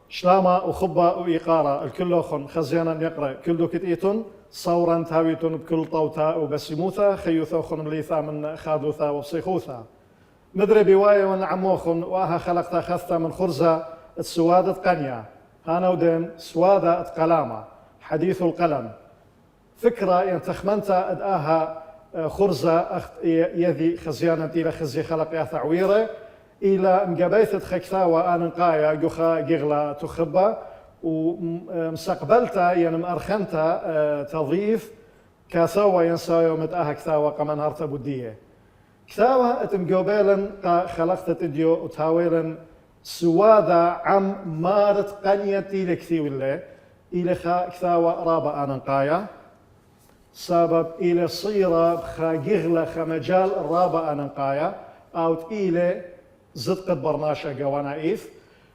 شلاما وخبا وإيقارا الكلوخن خزيانا يقرأ كل دوكت إيتون صورا تاويتون بكل طوتا وبسيموثا خيوثوخن مليثا من خادوثا وبصيخوثا مدري بوايا ونعموخن واها خلقتا خثتا من خرزة السوادة قنيا هانا ودين سوادة قلامة حديث القلم فكرة ينتخمنتا ادآها خرزة يذي خزيانا إلى خزي خلق يا ثعويرة إلى مقابيثة خكثاوة آنقايا جوخا جغلا تخبى ومستقبلتا يعني مأرخنتا تضيف كاثاوة ينسايو متآها كثاوة قمان هارتا بودية كثاوة اتمقوبيلا خلقت تديو وتاويلا سوادا عم مارت قنيتي لكثيو الله إلى كثاوة رابا آنقايا سبب إلى صيرة خاجغلة خمجال الرابع أنقايا أو إلى زدقة برناشة قوانا إيث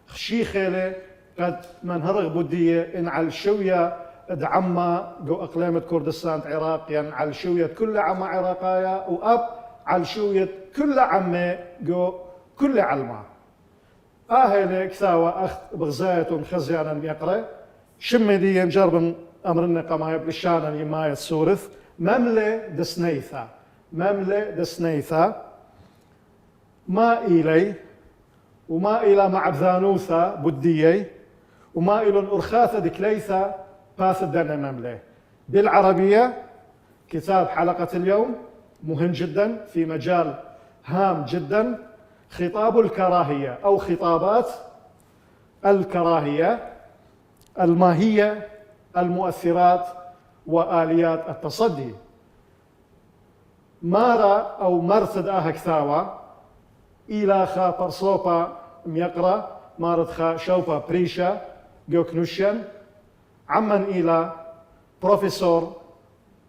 خشيخة قد منهرغ بودية إن على شوية دعما جو أقليمة كردستان عراق يعني على شوية كل عما عراقايا وأب على شوية كل عما جو كل علما أهل كثاوة أخت بغزاية خزيانا يقرأ شمي دي ينجرب أمرنا قما يبلشانا يماية السورث مملة دسنيثا ما إلي وما إلى معبذانوثا بديي وما إلى أرخاثة دكليثا باث الدنة مملة بالعربية كتاب حلقة اليوم مهم جدا في مجال هام جدا خطاب الكراهية أو خطابات الكراهية الماهية المؤثرات وآليات التصدي مارا أو مرتد كثاوة إلى خا برصوبا ميقرا مارد خا شوبا بريشا جوكنوشن عمن إلى بروفيسور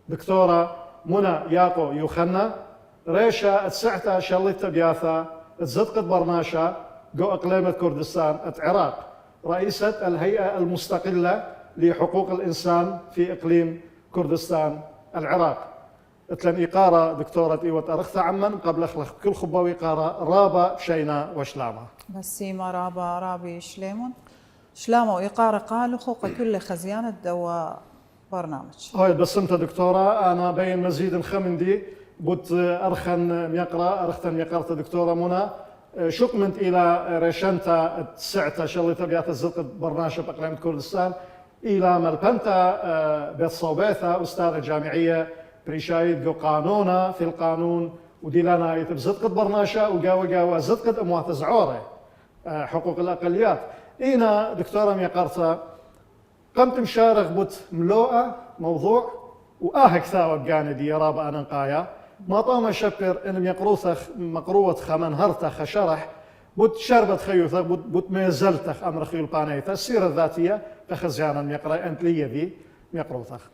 دكتورة منى ياقو يوخنا ريشا السعتا شلت بياثا تزدقت برناشا جو أقليمة كردستان العراق رئيسة الهيئة المستقلة لحقوق الإنسان في إقليم كردستان العراق اتلن إقارة دكتورة إيوة أرخث عمن قبل أخلق كل خبا إقارة رابا شينا وشلامة بسيما رابي شلامة وإقارة قالوا خوق كل خزيانة دوا برنامج هاي بس أنت دكتورة أنا بين مزيد خمندي بوت أرخن أرختن يقرت دكتورة منى شكمنت إلى ريشنتا السعتا شليتا بيات الزلق برنامج بأقليم كردستان إلى ملبنتا بيت صوبيثا أستاذة جامعية بريشايد جو قانونا في القانون وديلانا يتبزدقت برناشا وقاوة زدقت أموات زعورة حقوق الأقليات إينا دكتورة ميقارتا قمت مشارغ بوت ملوءة موضوع وآهك ثاوة بقاندي رابا أنقايا ما طام شبر إن يقروثخ مقروة خمن هرتخ شرح بوت شربت خيوثخ بوت ميزلتخ أمر خيول بانيثا السيرة الذاتية كخزيانا يقرأ أنت لي ذي يقروثخ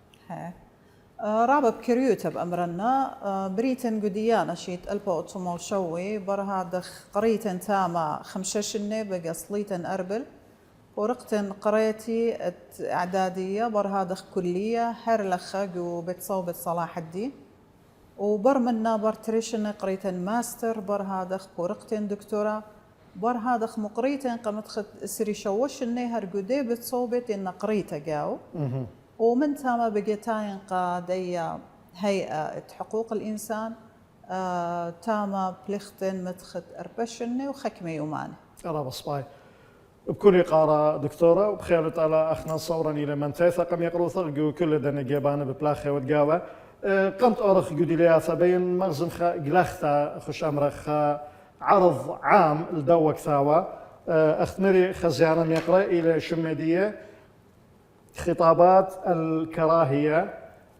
رابا بكريوتا بأمرنا بريتن قديانا شيت ألبا أطمو شوي برهادخ قريتن تاما خمششني بقصليتن أربل ورقتن قريتي إعدادية برهادخ كلية هرلخة جو بتصوبة صلاح الدين وبرمنا برتريشن قريتن ماستر برهادخ ورقتن دكتوراه برهادخ مقريتن قمت سري شوشني هرقودي بتصوبة إن قريتا جاو ومن تاما بقيتاين قادية هيئة حقوق الإنسان تاما بلختن متخد أربشني وخكمي يوماني أنا بصباي بكل قارة دكتورة وبخيرت على أخنا صورا إلى من تيثق يقرو ثرقو كل دنا جيبانا ببلاخي ودقاوة قمت أرخ قدي لياثا بين مغزن قلختا خش أمرخ عرض عام لدوك ثاوة أختمري خزيانا يقرأ إلى شمدية خطابات الكراهية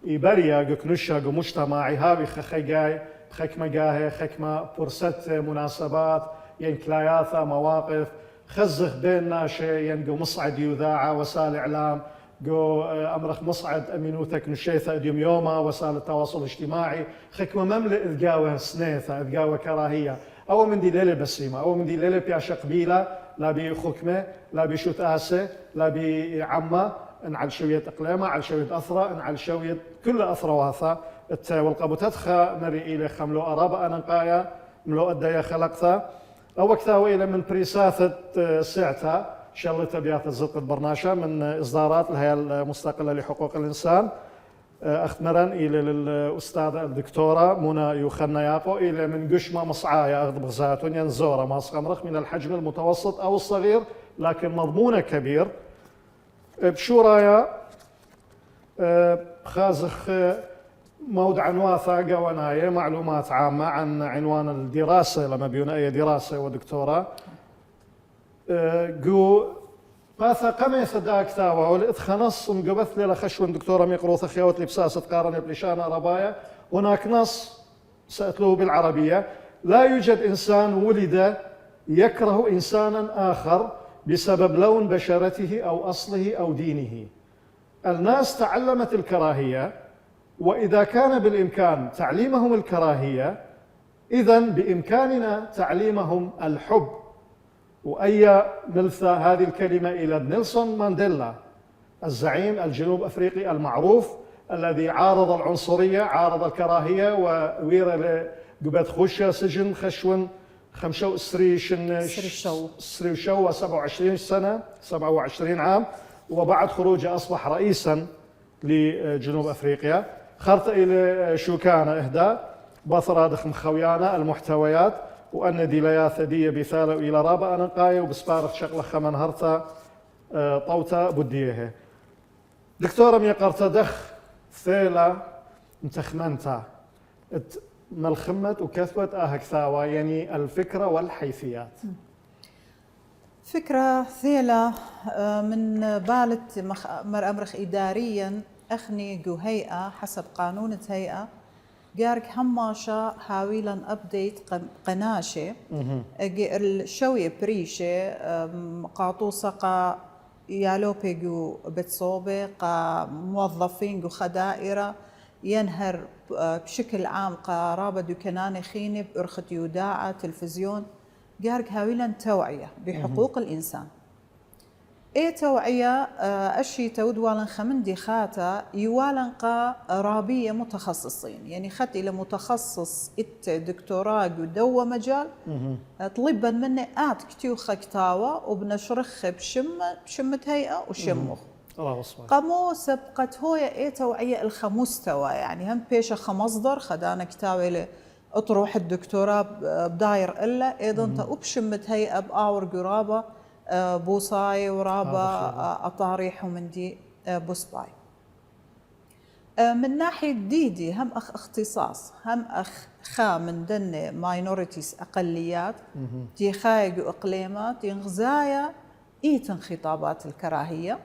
إبريا جكنشا مجتمعي هاوي خخيجاي خكمة جاهي خكمة فرصة مناسبات ينكلاياثا مواقف خزخ بين ناشي ينجو مصعد يذاعة وسائل إعلام جو أمرخ مصعد أمينوثك نشيثة ديوم يوما وسائل التواصل الاجتماعي خكمة مملئ إذقاوة سنيثة إذقاوة كراهية أو من دي ليلة بسيمة أو من دي ليلة بياشا قبيلة لا بي خكمة لا بي شوت آسة لا بي عمة إن على شوية إقليمة على شوية أثرة إن على شوية كل أثرة واثة والقبوتتخا مري إلى خملو أرابا أنقايا ملو أدايا خلقتها أو كثاوة إلى من بريساثة سعتها شلة تبيات الزلق البرناشة من إصدارات الهيئة المستقلة لحقوق الإنسان. أختمرا إلى الأستاذة الدكتورة منى يوخنا ياقو إلى من قشمة مصعايا أغضب غزاتون ينزورة ماسق أمرخ من الحجم المتوسط أو الصغير لكن مضمونه كبير بشورايا خازخ موضع عنواثة قواناية معلومات عامة عن عنوان الدراسة لما بيونا أي دراسة ودكتورة قو باثا قمي صداك تاوى والإدخنص مقبث لي لخشون دكتورة ميقروثة خيوت لبساسة قارن بلشانة ربايا هناك نص سأتلوه بالعربية لا يوجد إنسان ولد يكره إنسانا آخر بسبب لون بشرته أو أصله أو دينه. الناس تعلمت الكراهية وإذا كان بالإمكان تعليمهم الكراهية إذن بإمكاننا تعليمهم الحب. وأي نلثى هذه الكلمة إلى نيلسون مانديلا الزعيم الجنوب أفريقي المعروف الذي عارض العنصرية عارض الكراهية ووير قبت خوشة سجن خشون 25 27 سنة 27 عام وبعد خروجه أصبح رئيسا لجنوب أفريقيا. خرط إلى شوكانة إهداء بثرة دخم خويانة المحتويات وأن ديليا ثدية بثالة إلى رابع أنا قاية وبسبارة شغلة خمن هرتا طوتا بديه. دكتورة ميقرت دخ ثيلة متخمنتا ملخمة وكثبت أهكثاوة يعني الفكرة والحيثيات. فكرة ثيلة من بالت مر أمرخ إداريا أخني جو هيئة حسب قانون هيئة جارك هماشا هاويلا أبديت قناشة الشوية بريشة قاطوسة قا يالوبي جو بتصوبة قا موظفين جو خدائرة ينهر بشكل عام قا رابط دكانان خيني بأرخة يوداعة تلفزيون جارك هاويلا توعية بحقوق الإنسان. إيه توعية أشي تودوالا خمندي خاتا يوالا قا رابية متخصصين يعني خط إلى متخصص دكتوراه دوا مجال طلبا مني كتيو خكتاوة وبنشرخ بشمة هيئة وشمخ قامو سبقت هوية إيه توعية الخمستوى يعني هم بيش خمصدر خدانا كتاوي اطروح الدكتوراه بداير إلا إذا أنت وبشمة هيئة بآور قرابة بوصاي ورابا أطاريح ومندي بوسباي. من ناحية ديدي هم اختصاص هم خا من دن ماينوريتيز أقليات دي خايق وإقليمات ينغزايا إيتن خطابات الكراهية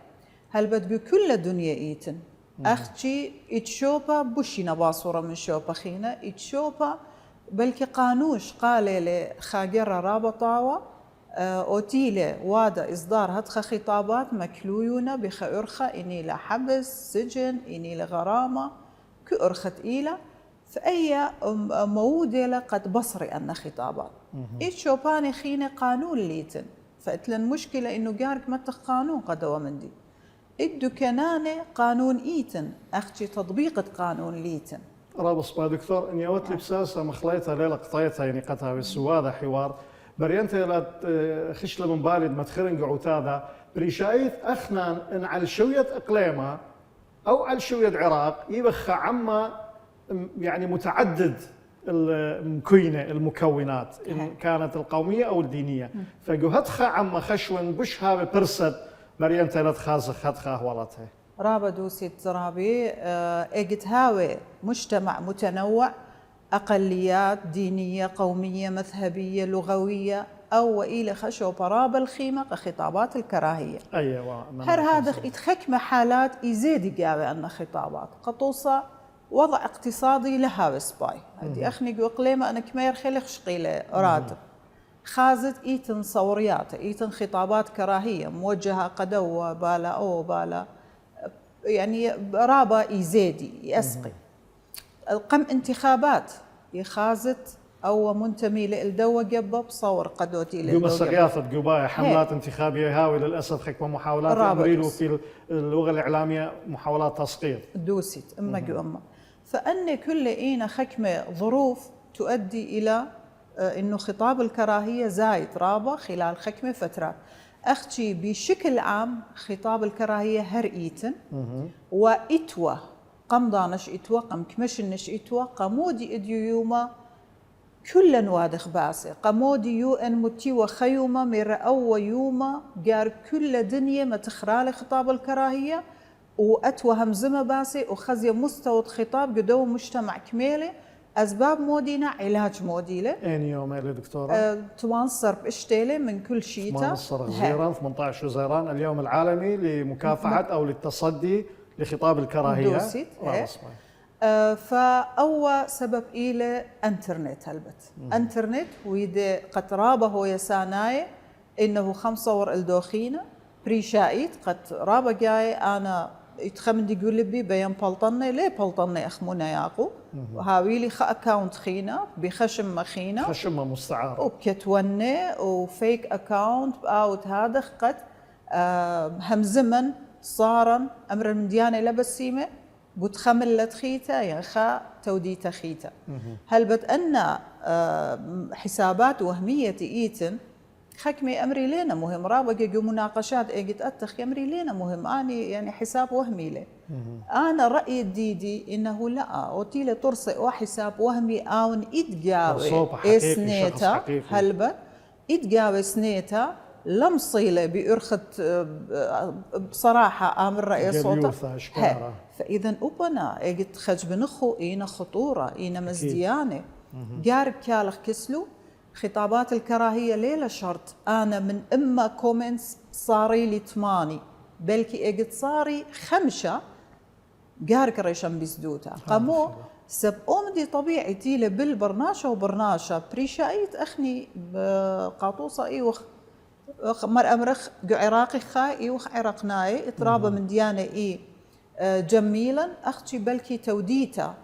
هل بدقو كل دنيا إيتن أختي إتشوبا بوشي نباصورة من شوبا خينا إتشوبا بلكي قانوش قالي لخاقر رابطاوة أوتيلة وادا إصدار هتخ خطابات مكلويونة بخيرخة إني لحبس سجن إني لغرامة كأرخة إيلة فأي مودة قد بصري أن خطابات إيش شوباني خيني قانون ليتن فإتلن مشكلة إنه جارك متخ قانون قدوة من دي إدو كنانة قانون إيتن أختي تطبيق قانون ليتن رابص با دكتور إني أوت لبساسة مخليتها ليلة قطيتها يعني قطها بالسوادة حوار برينت لا خشلة من بالد ما تخرن قعوتادا بريشايت أخنان إن على شوية إقليمة أو على شوية عراق يبخ عما يعني متعدد المكونة المكونات إن كانت القومية أو الدينية فجهتها عما خشون بشها ببرسد برينت لا تخازخ هتخا ولتها رابا دوسي ترابي اجت هاوي مجتمع متنوع أقليات دينية قومية مذهبية لغوية أو إلى خشو برابا الخيمة خطابات الكراهية أيوة هر هذا يتخك محالات يزيد قاوي أن خطابات قطوصة وضع اقتصادي لها وسباي هدي أخني قليمة أنا كمير خلق شقيلة راتب خازت إيتن صوريات إيتن خطابات كراهية موجهة قدوة بالا أو بالا يعني رابا يزيدي يسقي القم انتخابات يخازت أو منتمي للدوة جبة بصور قدوتي للدوة جبة السقيافة قباية حملات انتخابية هاوي للأسف حكمة محاولات أمريلو في اللغة الإعلامية محاولات تسقيط دوسيت أما جو أما فأن كل إينا حكمة ظروف تؤدي إلى إنه خطاب الكراهية زايد رابا خلال حكمة فترات أختي بشكل عام خطاب الكراهية هر إيتن وإتوى قم دانش إتوى قم كمشنش إتوى قمودي إديو يوما كل وادخ باسي قمودي يو ان متي وخيومة مر أو يوما جار كل دنيا ما تخرالي خطاب الكراهية وأتوى همزمة باسي وخزي مستوى خطاب قدو مجتمع كميلي أسباب مودينا علاج موديلة أين يوم يا دكتورة؟ توانصر بإشتيلة من كل شيء. توانصر غزيران 18 غزيران اليوم العالمي لمكافحة أو للتصدي لخطاب الكراهية. دوسيت فأول سبب إلى انترنت هلبت انترنت ويدي قد رابه هو يساناي إنه 5 ور الدوخينة بريشايت قد رابه جاي أنا يتخمن يقول لي بيان بلطني ليه بلطني أخمونا ياقو وهاويلي أكاونت خينا بخشم مخينا خشمة مستعارة وبكتوني وفيك أكاونت بأوت هذا قد همزمن صارا أمر من ديانة لبسيمة بتخمل لتخيتا يا خا توديتا خيتا هل بتأن حسابات وهمية إيتن حكمي أمري لينا مهم رابق جو مناقشات إيجت أتخ أمري لينا مهم أني يعني حساب وهمي لي أنا رأيي ديدي إنه لا أوتيلي ترصي وحساب وهمي أون إتجاوي إسنيتا هلبة إتجاوي سنيتا لم صيلة بأرخت بصراحة آمر رأي صوتا فإذا أبنا إيجت خج بنخو إينا خطورة إينا مزديانة جارب كالخ كسلو خطابات الكراهية ليلة شرط أنا من إما كومنتس صاري لي 8 بلكي إجت صاري 5 جارك ريشن بيزدوتا قامو سب أمدي طبيعي تيلي بالبرناشة وبرناشة بريشايت أخني بقاطوصة إيوخ مر أمرخ عراقي خا إيوخ عراقناي اترابة من ديانة إي جميلا أختي بلكي توديتا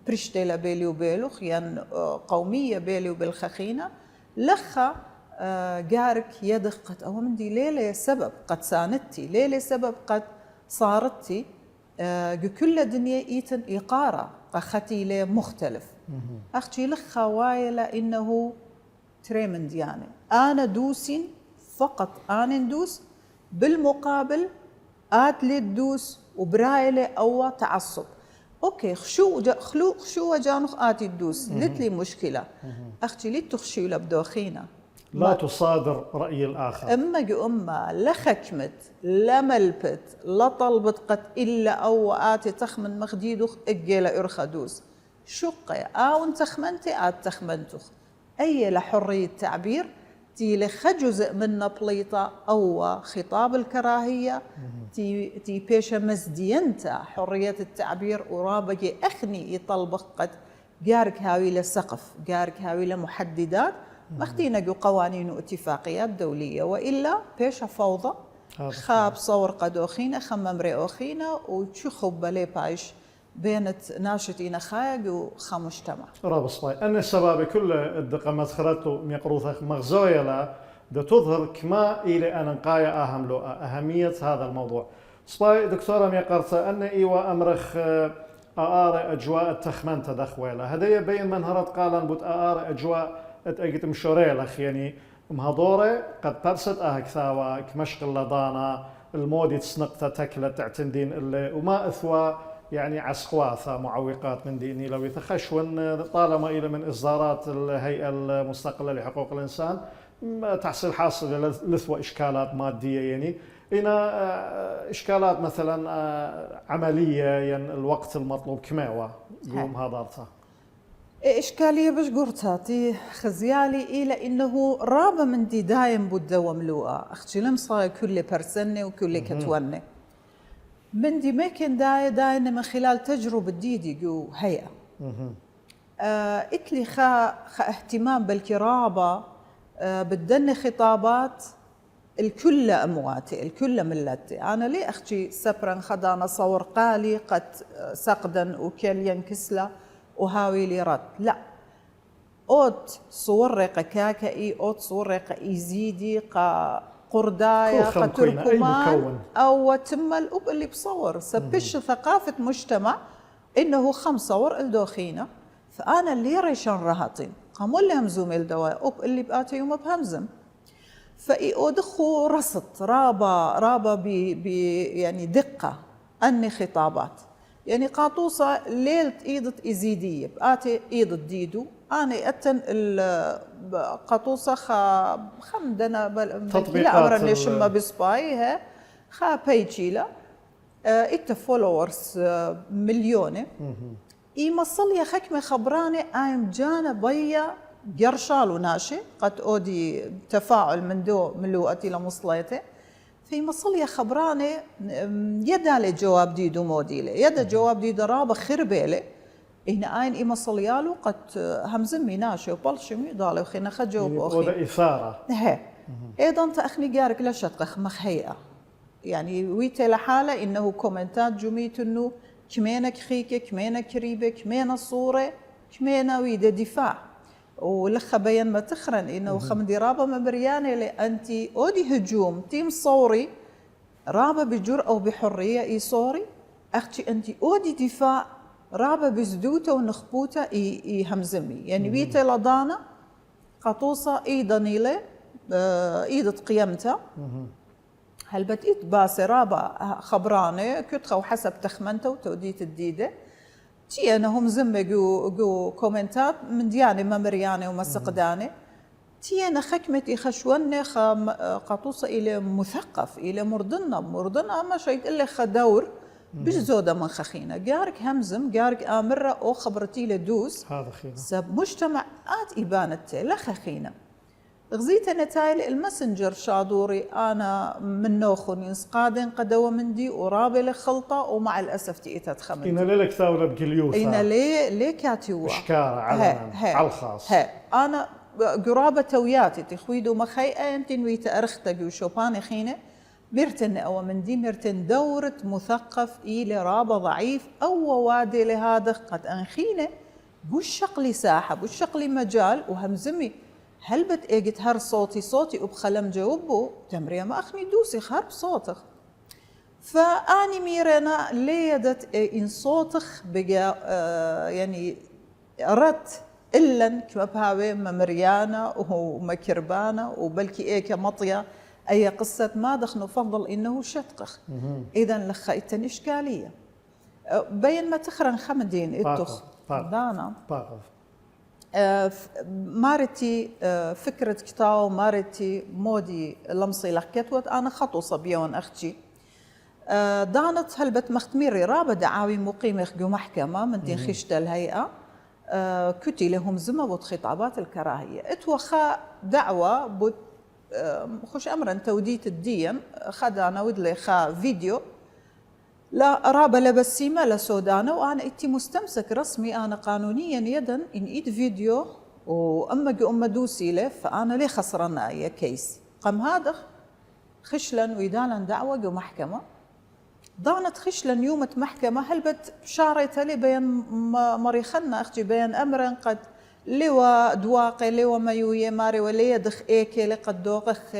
برشتيلا بيلي وبيلوخ يعني قومية بيلي وبالخخينة لخا جارك يدقت أو من دي ليلة سبب قد ساندتي ليلة سبب قد صارتي كل دنيا إيتن إقارة قختي لي مختلف أختي لخا وايلة إنه تريمن ديانة أنا دوسين فقط أنا ندوس بالمقابل آتلي الدوس وبرايلة أو تعصب اوكي خشو وجانخ آتي الدوس لتلي مشكلة اختي لي تخشي لبدوخينا لا تصادر رأي الآخر اما جو اما لا خكمت لا ملبت لا طلبت قد الا او آتي تخمن مخديدوخ اجيلا ارخدوس شقي او تخمنتي آت تخمنتوخ اي لحرية تعبير تي خجزء من نبليطة أو خطاب الكراهية تي بيشا مزدينتا حرية التعبير ورابجي أخني يطلبق قد جارك هاوي لسقف جارك هاوي لمحددات مختينا جو قوانين واتفاقيات دولية وإلا بيشا فوضى خاب صور قدوخينا خمم رئوخينا وتشخب بلي بايش بينت ناشطين خايق وخمجتمع رابص طيب أن السبب كل الدقة مسخرته ميقروثة مغزوية لا ده تظهر كما إلى أن نقايا أهم له أهمية هذا الموضوع صباي دكتورة ميقرثة أن إيوا أمرخ آر أجواء التخمن تدخويلة هذا يبين من هرد قالا بوت آر أجواء أجت مشوريلخ يعني مهضورة قد برست أهكثاوة كمشق اللضانة المودي تسنقتا تكلة تعتندين اللي وما أثوى يعني عسخواثة معوقات من ديني لو يتخشون طالما إلى من إصدارات الهيئة المستقلة لحقوق الإنسان تحصيل حاصل لثوى إشكالات مادية يعني هنا إشكالات مثلا عملية يعني الوقت المطلوب كماوة يوم هذا إشكالية باش قرتها تي خزيالي إلى إنه رابة من دي دايم بده ملوءة أختي لمصا كل برسنة وكل كتونة من دي ماكن داين من خلال تجربة ديدي جو هيئة إتلي خا اهتمام بالكرابة بدن خطابات الكل أمواتي الكل ملتي أنا ليه أختي سبرا خدانا صور قالي قد سقدا وكليا كسلة وهاوي لي رد لا أوت صور رقا كاكاي أوت صور رقا إيزيدي قردايا قتركمان أو تم الأب اللي بصور سبش ثقافة مجتمع إنه 5 صور الدوخينة فأنا اللي ريشان رهطين قاموا اللي همزوم الدواء أب اللي بقاتي يوم بهمزم فإودخو رصد رابا يعني دقة أني خطابات يعني قاطوسة ليلة إيدت إزيدية بآتي إيدت ديدو أنا أتن قاطوسة خمدنا لا أمر أني شما بسبايها خا بيجيلا إت فولورز مليونة مصلية خكمة خبراني آيم جانا بيا جرشالو ناشي قد أودي تفاعل من دو ملوءتي لمصليته في مصلية خبراني يدا لي جواب ديدو موديلي يدا جواب ديدو رابا خربيلي هنا آين مصليالو قد همزمي ناشي وبلشمي ضالي وخينا خجوب يعني أخي إثارة أيضا تأخني جارك لشتقخ مخيئة يعني ويتي لحالة إنه كومنتات جميت إنه كمينك خيكة كمينك كريبة كمينة الصورة كمينة ويدا دفاع ولخ بيان ما تخرن إنه خمدي رابا مبريانة لأنتي أودي هجوم تيم صوري رابا بجرأة وبحرية إي صوري أختي أنتي أودي دفاع رابا بزدوته ونخبوته إي همزمي يعني ويتي لضانا قطوصة إي دانيلة إيدت قيمته هل بتقيت باسي رابا خبرانة كتخة وحسب تخمنته وتوديت الديدة تي أنا هم زمة جو كومنتات من دياني ممرياني ومسقداني تي أنا خكمتي خشونة قطوصة إلى مثقف إلى مردنة ما شيء إلا خدور بجزودة من خخينة جارك همزم جارك آمرة أو خبرتي لدوس هذا خينا سب مجتمع إبانت لا خخينة غزيت نتايل الماسنجر شادوري أنا من نوخن ينسقادن قدوة مندي ورابل خلطة ومع الأسف تئتت خمنتي إنا ليلك ثاولة بقليوثة إنا ليه كاتيوا إشكارة على الخاص أنا قرابة توياتي تخويدو مخيئة انتن ويتأرختك وشوباني خينة مرتن أو مندي مرتن دورة مثقف إلى رابة ضعيف أو وادي لهذا قد أنخينة بوشقلي ساحة بوشقلي مجال وهمزمي هل بتأجت هر صوتي وبخلم جاوبه تمريا ما أخني دوسي خرب صوتك فأني ميرنا ليدت إن صوتك بقى يعني رت إلا كما بهاوي ممريانا ومكربانا وبلكي إيكا مطيا أي قصة ما دخنو فضل إنه شتقخ إذن لخيتن إشكالية بين ما تخرن خمدين إتخ دانا مارتي فكرة كتاو مارتي مودي لمصي لحكتوت أنا خطو صبيون أختي دانت هلبت مختميري رابة دعاوي مقيمة خجو محكمة من دين خشت الهيئة كتي لهم زمبوت خطابات الكراهية اتوخا دعوة بوت خوش أمرا توديت الدين خدانا ودلي خا فيديو لا رابة لبسيمة لسودانة وأنا إتي مستمسك رسمي أنا قانونيا يدا إن إيد فيديو وأما دوسي له فأنا ليه خسرنا أي كيس قام هذا خشلا ويدالا دعوة جو محكمة ضانت خشلا يومة محكمة هلبت شاريت لي بين مريخنا أختي بين أمرا قد لوا دواقي لوا مايوية ماري ولي دخ إيكي لقد دوغخ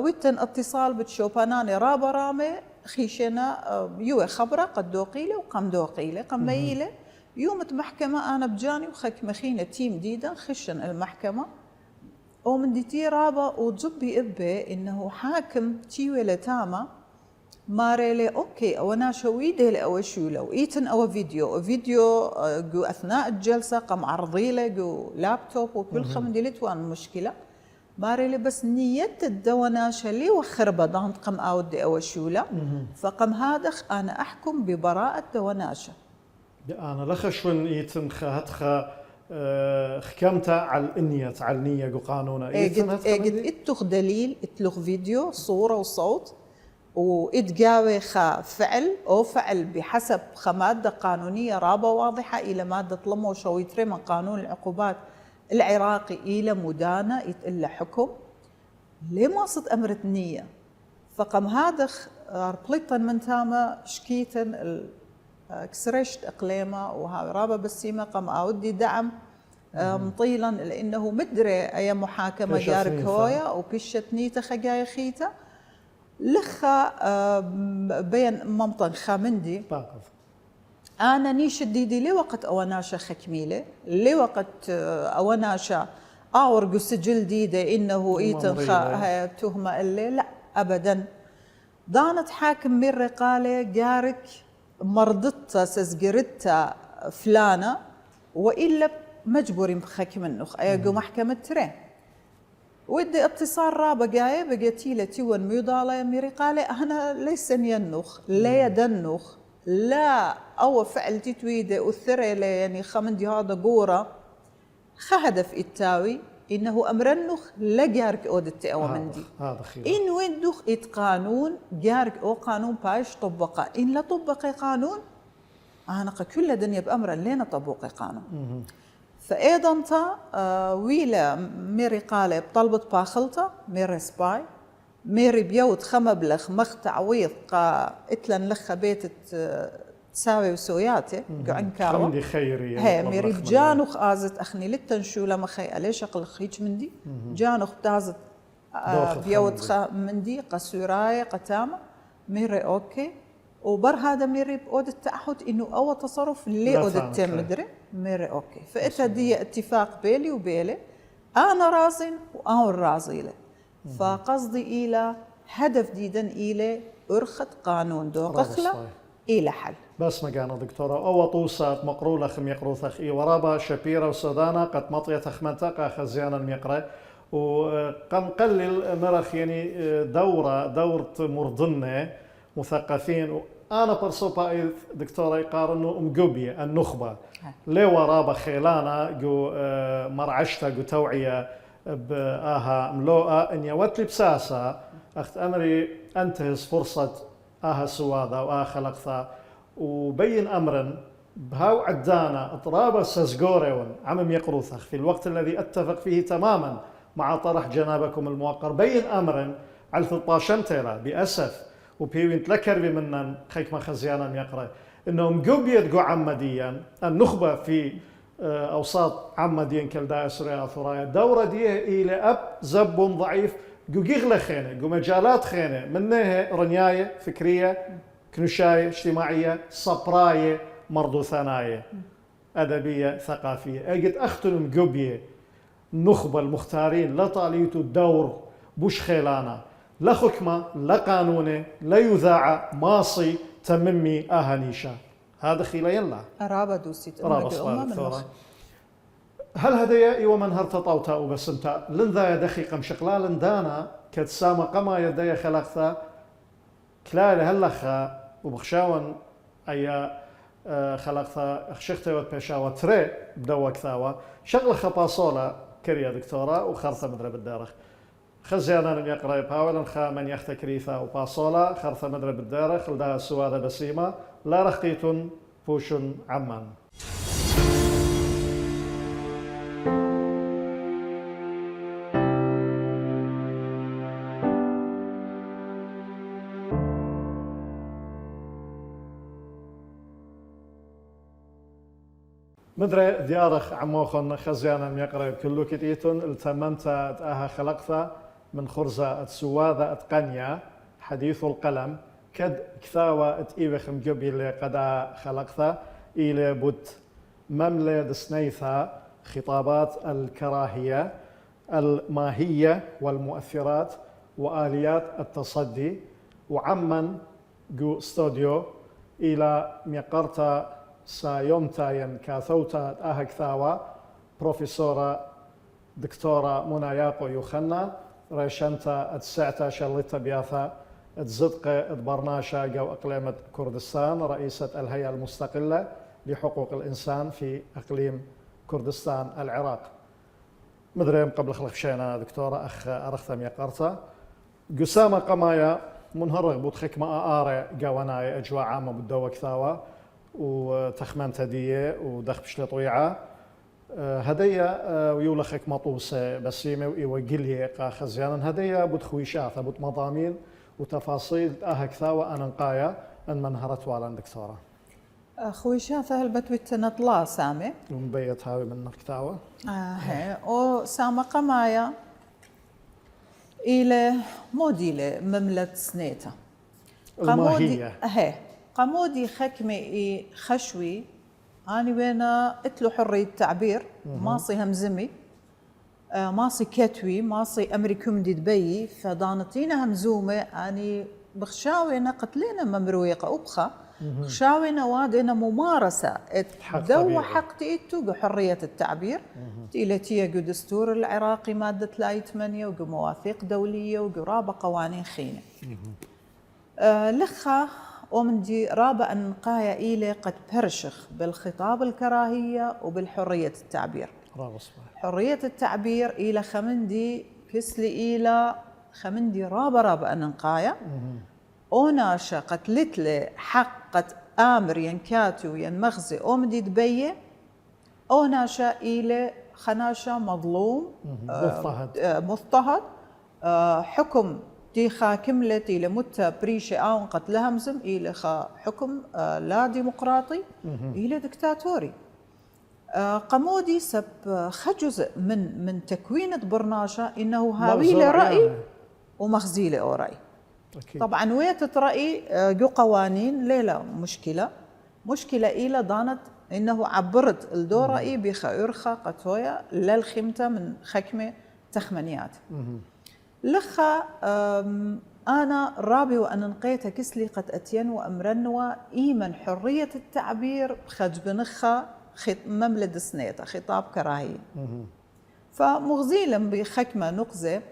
ويتن اتصال بتشوباناني رابة رامي خيشنا يو خبرة قد دوقيلة وقم دوقيلة قم ميلة يومة محكمة أنا بجاني وخك مخينة تيم ديدا خشن المحكمة ومن ديتي رابة وجبي إبه إنه حاكم تيوي لتاما ماريلي أوكي أو شويدة لأو شولو إيتن أو فيديو جو أثناء الجلسة قم عرضيلة جو لابتوب وكل خمديلت وان مشكلة ماريلي بس نية الدوناشة اللي وخربة ضانت قم أودي أو شولة فقم هادخ أنا أحكم ببراءة دوناشة أنا لخشون إيتن خاتخا خكمتا على النية على النية جو قانونا إيجد إتخ دليل إتلخ فيديو صورة وصوت وإتجاوي خا فعل أو فعل بحسب مادة قانونية رابة واضحة إلى مادة لمو شويتري من قانون العقوبات العراقي إلى مدانة إلى حكم لما صد أمرت نية فقم هذا ربليطن من تاما شكيتن كسرشت إقليمة وهاي رابة بسيمة قم أودي دعم مطيلا لأنه مدري أي محاكمة جارك هويا وبيشت نيتا خجاي خيتا لخا بين ممطن خامندي أنا نيش الديدي لوقت أوناشا خكميلة لوقت أوناشا أورجو سجل ديدة إنه إيتن تهمة اللي لا أبدا دانت حاكم من رقالة جارك مرضتها سزجرتها فلانة وإلا مجبورين بخك منه أيقو محكمة ترين ودي اتصال رابع جاي بقيتي لتي ميضالة مرقالة أنا ليس ينخ لا يدنخ لا أو فعل تتويدة أثر لي يعني خمن هذا قورة خهدف التاوي إنه أمرنخ لا جارك أودت أو مندي إن ويندخ قانون جارك أو قانون بايش طبقه إن لا طبق قانون أنا كل دنيا بأمر لنا طبق قانون فأيضا ويلا ميري قالة بطلبت باخلطة ميري سباي ميري بيوت خمبلخ مخ تعويض اتلن لخ بيت تساوي وسوياته قعن كاوة خمدي خيري هي ميري بجانوخ آزت أخني للتنشو لما خي أليش أقل خيج مندي جانوخ بتازت بيوت مندي قسوراي قتامة ميري أوكي وبر هذا ميري بأود التعهد إنه أول تصرف اللي أود التم مدري ميري أوكي فإتا دي اتفاق بيلي وبيلي أنا رازن وأنا رازي له فقصدي إلى هدف ديدن إلى أرخت قانون دو قخلة إلى حل بس مقانا دكتورة أو طوسات مقرولة خم يقرو ثخي ورابا شبيرة وسودانا قد مطية خمنتقى خزيانا الميقرأ وقم قلل مرخ يعني دورة مرضنة مثقفين أنا برصوبة دكتورة يقارنوا مقوبية النخبة لي ورابا خيلانا جو مرعشتا جو توعية بآها ملوءة إن يوتلي بساسة أخت أمري أنتهز فرصة آها سواذا وآها خلقثا وبين أمرا بهاو عدانا اطرابا سزقوريون عمم يقروثخ في الوقت الذي أتفق فيه تماما مع طرح جنابكم الموقر بين أمرا على 13 تيرا بأسف وبيوين تلكر بمنن خيك ما خزيانا يقرأ إنهم قبيت قو عمديا النخبة في أوساط عمديا كالداء سوريا ثرايا دورة ديه إلى أب زب ضعيف قو قيغلة خينة قو مجالات خينة منها رنياية فكرية كنشاية اجتماعية صبراية مرضو ثناية أدبية ثقافية أجد أختلم قبية النخبة المختارين لا طاليتو الدور بوش خيلانا لا حكمة لا قانونة لا يذاع ماصي تممي أهانيشا هذا خيلا يلا أرابا دوسيت هل هدايا إيوة من هرتطاوتا وبسمتا لنذا دقيقة مشقلا لندانا كتسامة قما يدايا خلقتا كلا هلخا وبخشاون أي خلقتا أخشختا وبيشاوة تري بدوا كثاوة شغل خباصولا كريا دكتورة وخرطة مدرب الدارخ خزيانا يقرأ باولا خا من يختكريثا وباصولا خرطة مدرب الدارخ لدى سوادة بسيمة لا رخيتون فوشن عمان مدري ديارخ عموخن خزيانا يقرأ كلو كتيتون التممتا تاها خلقتا من خرزة السواذة اتقنيا حديث القلم كد كثاوة اتئيوخ مقبي اللي قدا خلقتا إلى بوت مملة دسنيثا خطابات الكراهية الماهية والمؤثرات وآليات التصدي وعمن جو استوديو إلى ميقرتا سايومتا كاثوتا آها كثاوة بروفيسورة دكتورة منى ياقو يوخنا ريشنتا السعتا شلتا بياثا تزدق برناشا جو أقليم كردستان رئيسة الهيئة المستقلة لحقوق الإنسان في أقليم كردستان العراق مدريم قبل خلق شينا دكتورة أخ أرختم يقرتا قسامة قمايا منهرغ بوتخيك ما آري قواناي أجواء عامة بدوا كثاوة وتخمان تدية ودخ بشلي طويعة هدية ويولخك مطوسة بسيمة ويوقلي قا خزيانا هدية بتخوي شاثة بت مضامين وتفاصيل أها كثاوة أنا نقايا أن منهرت والان دكتورة خوي شاثة هالبتويت نطلا سامي ومبيت هاوي من كثاوة هي او سامة قمايا إلى موديلة مملة سنيتا الماهية هي قمودي خكمي خشوي أنا وين اتلو حرية تعبير ماصي همزمي ماصي كتوي ماصي أمريكم دي دبي فدانتينا همزومة أني بخشاوينا قتلينا ممرويقة أبخى خشاوينا وادنا ممارسة دو حقتي إتو حرية التعبير تيلتي جو دستور العراقي مادة 8 وجو مواثيق دولية وجو رابع قوانين خينة لخا ومن دي رابع النقاية إلي قد برشخ بالخطاب الكراهية وبالحرية التعبير حرية التعبير إلى خمندي كسلي إلى خمندي رابع النقاية أوناشا قتلت لي حقة آمر ينكاتي وينمغزي أومدي دبيه أوناشا إلى خناشا مظلوم مضطهد حكم تيخا كملت إلى متى بريشة آون قتلها مزم إلى حكم لا ديمقراطي إلى دكتاتوري قمودي سب خجزء من تكوين برناشا إنه هاوي رأي ومخزي له رأي طبعا ويتت رأي جو قوانين ليلة مشكلة إلى دانت إنه عبرت الدور رأي بخيرخة قطوية للخمتة من خكمة تخمنيات لخا أنا رابي وأن نقيت كسلي قد أتين وأمرنوا إيمن حرية التعبير بخج بنخا مملد سنيته خطاب كراهية فمغزيلا بخكمة نقزة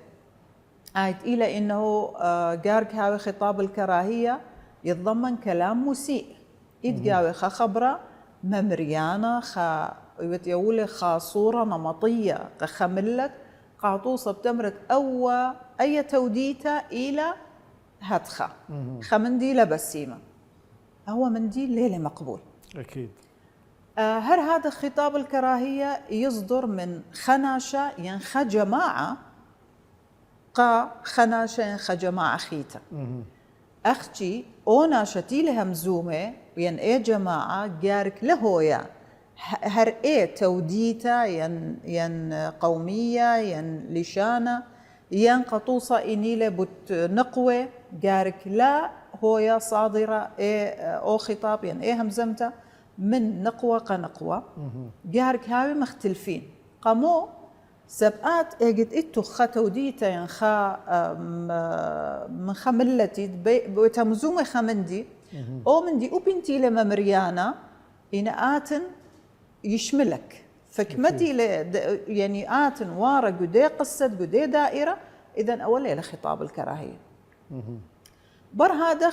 عايد إلى إنه جارك هاوي خطاب الكراهية يتضمن كلام مسيء يتجاوي خبرة ممريانة يقول صورة نمطية خملت قاطوسة بتمرت أي توديته إلى هتخة خمنديلة بسيمة هو منديل ليلة مقبول أكيد هر هذا خطاب الكراهية يصدر من خناشة ينخ جماعة خناشة ينخ جماعة خيتا أختي أونا شتي لها مزومة ين إيه جماعة جارك لهويا هر إيه توديتا ين قومية ين لشانة ين قطوصة إنيلة بت نقوة جارك لا هويا صادرة إيه أو خطاب ين إيه همزمتا من نقوة قنقوة جارك هاوي مختلفين قامو سبقات اجد اتو خاتوديتا ينخا من خملتي بتمزومة خمندي او مندي وبنتي لما مريانا إن آتن يشملك فكمتي يعني آتن وارا قدي قصة قدي دائرة إذن أولي لخطاب الكراهية بر هذا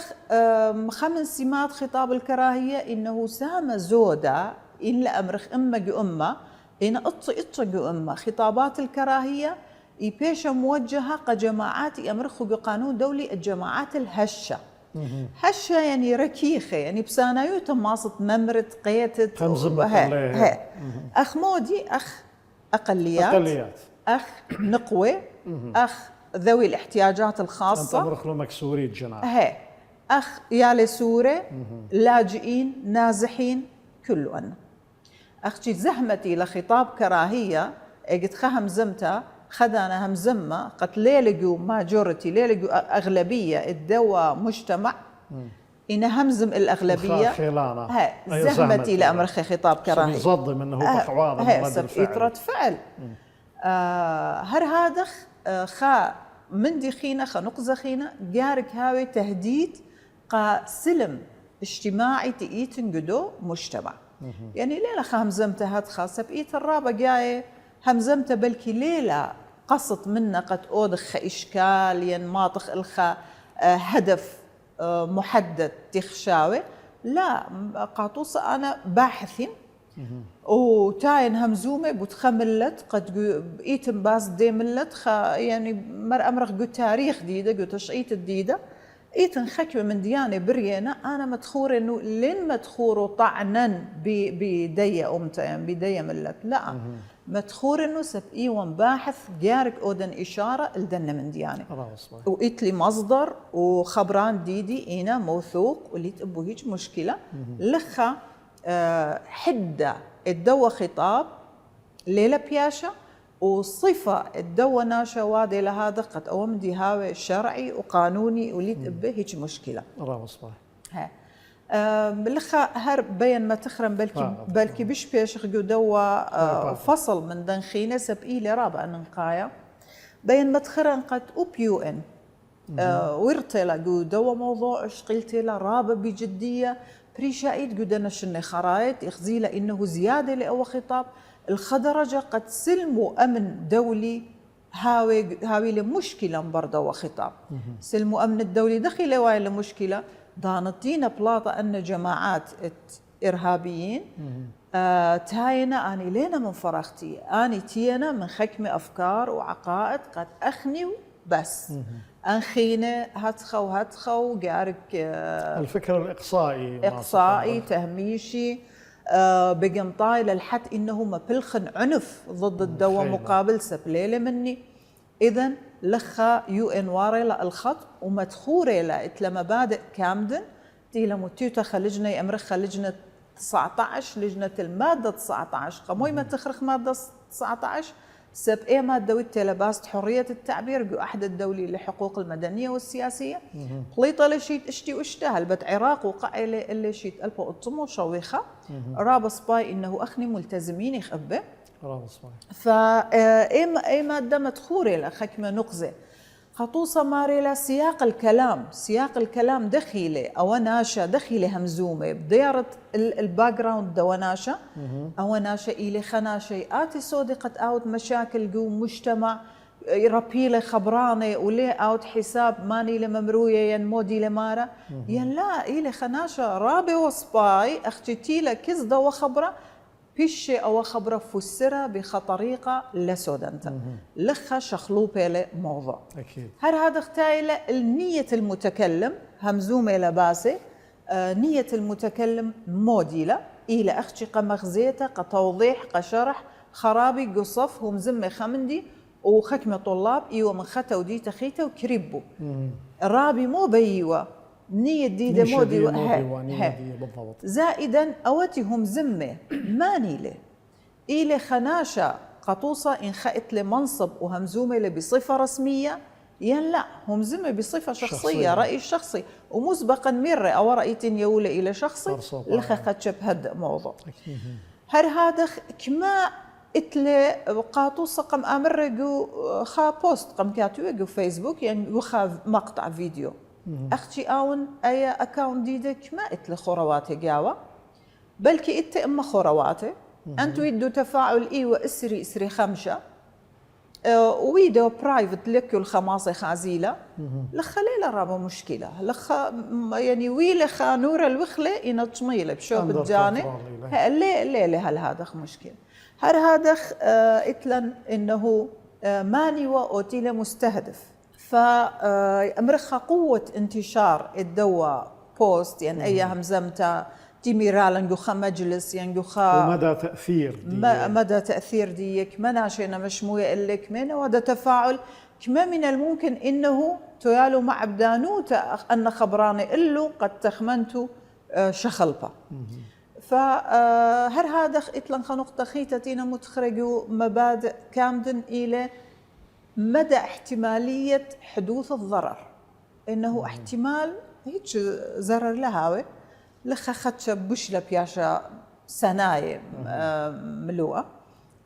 خمن سمات خطاب الكراهية إنه سام زودا إلا أمرخ أمة إن إطق أمة خطابات الكراهية يبيش موجهة كجماعات أمرخ بقانون دولي الجماعات الهشة هشة يعني ركيخة يعني بسانايو تماصت ممرت قيتت أخ مودي أخ أقليات أخ نقوة أخ ذوي الاحتياجات الخاصة أنت له مكسوري الجناح أخ يالي سورة لاجئين نازحين كله أنا أختي زهمتي لخطاب كراهية قد همزمتها خدانا همزمة قد ليلقوا ماجورتي ليلقوا أغلبية الدواء مجتمع إن همزم الأغلبية زهمتي لأمرخ خطاب كراهية يصدم أنه بحواض إطرة فعل هر هذا خا من دي خينا خنقزة خينا جارك هاوي تهديد قا سلم اجتماعي تئيتن قدو مجتمع يعني ليلة همزمته هاد خاصة بقيت الرابع جاي همزمته بلكي ليلة قصت منا قد أودخ إشكال ينماطخ الخا هدف محدد تخشاوي لا قاطوسة أنا باحثين وتاين همزومة بتخملت قد بقيت باس ديملت يعني مر أمرخ قو تاريخ ديدة قو تشعيت الديدة إيتن خكمة من ديانة بريانة أنا متخور إنه لين متخور طعنا بدي أمتا يعني بدي ملت لا متخور إنه سبقي باحث جارك أودن إشارة لدنا من ديانة وإتلي مصدر وخبران ديدي إنا موثوق واللي تبو هيج مشكلة لخا حدة الدوا خطاب ليلة بياشا وصفة الدوا ناشا وادي لهذا قد أوم دي هاوي شرعي وقانوني وليت به هيك مشكلة. راه صباح. بلخا هر بين ما تخرم بلكي بش بيش جو دوا فصل من دنخينه سبقيلي رابع ننقايا بين ما تخرن قد أوبيو إن ورتلا جو دوا موضوع شقلتلا رابع بجدية بريشايد جو دنشن خرايط يخزيلا إنه زيادة لأو خطاب الخدرجة قد سلموا أمن دولي هاوي لمشكلة برضه وخطاب سلموا أمن الدولي دخل واي لمشكلة ضانتينا بلاطة أن جماعات إرهابيين تاينا أني لينا من فراغتي أني تينا من حكمة أفكار وعقائد قد أخني بس أنخينا هتخو قارك الفكر الإقصائي إقصائي تهميشي بقنطاي للحد إنه ما بلخن عنف ضد الدوا مقابل سبليلة مني إذن لخا يو إن واريلا الخط ومدخوريلا إتلا مبادئ كامدن تيلا متيوتا خلجنا أمرخ لجنة 19 لجنة المادة 19 قموي ما تخرخ مادة 19 سب إيه مادة ويتلا حرية التعبير جو أحد الدولي لحقوق المدنية والسياسية قليطة لشيت اشتي واشتهل بت عراق وقائلة اللي شيت ألبا قطمو شويخة رابص باي إنه أخني ملتزمين يخبه رابص باي إيه مادة مدخورة لحكمة نقزة خطوصة ماريلا سياق الكلام دخيلة أو ناشا دخيلة همزومة بديارة الباك جراوند دو ناشا أو ناشا إلي خناشي آتي سودي قد أوت مشاكل جو مجتمع ربيلة خبرانة ولي أوت حساب ماني لممروية ين مودي لمارا ين لا إلي خناشا رابي وصباي أختي لا كز دو خبرة بيشي أو خبرة فسرة بخطريقة لسودانتا لخا شخلوبة لموضوع أكيد هذا اختايلة النية المتكلم همزومة لباسة نية المتكلم موديلة إلى أختي قمغزيتا قتوضيح قشرح خرابي قصف هم زمي خمندي وخكمة طلاب إيوه من خطا ودي تخيتا وكريبو رابي مو بيوه نية ديدة مودي بالضبط زائدا أوتهم زمة ما نيلة إلي خناشة قطوصة إن خأت لمنصب وهمزومة بصفة رسمية ين لا هم زمة بصفة شخصية رأي شخصي ومسبقا مرة أو رأيتين يولى إلى شخصي لخا خدشب هد موضوع هذا كما إتلي قاطوصة قم أمر جو خا بوست قم كاتوه جو فيسبوك يعني وخا مقطع فيديو أختي آون أي أكاون ديدك ما إتلي خورواتي جاوة بلكي إت إما خورواتي أنتو يدو تفاعل إيوة إسري خمشة ويدو برايفت لك الخماصة خازيلة لخا ليلة رابا مشكلة لخا يعني ويلخا نور الوخلة إنطميلة بشوب الجاني ليلة هل هذا مشكلة هذا إتلن إنه ماني وأوتيلة مستهدف فأمرخها قوة انتشار الدواء بوست يعني أي همزمتا تيميرالا جوخا مجلس يعني جوخا ومدى تأثير مدى تأثير ديك مناشينا مشموية إليك من وهذا تفاعل كما من الممكن إنه تيالو مع بدانوتا أن خبراني إلو قد تخمنتو شخلبا فهر هذا إطلن خنق تخيتتين متخرجوا مبادئ كامدن إلى مدى احتمالية حدوث الضرر إنه احتمال هيك ضرر لهاوي لخا خدش بشلة بياشا سناية ملوءة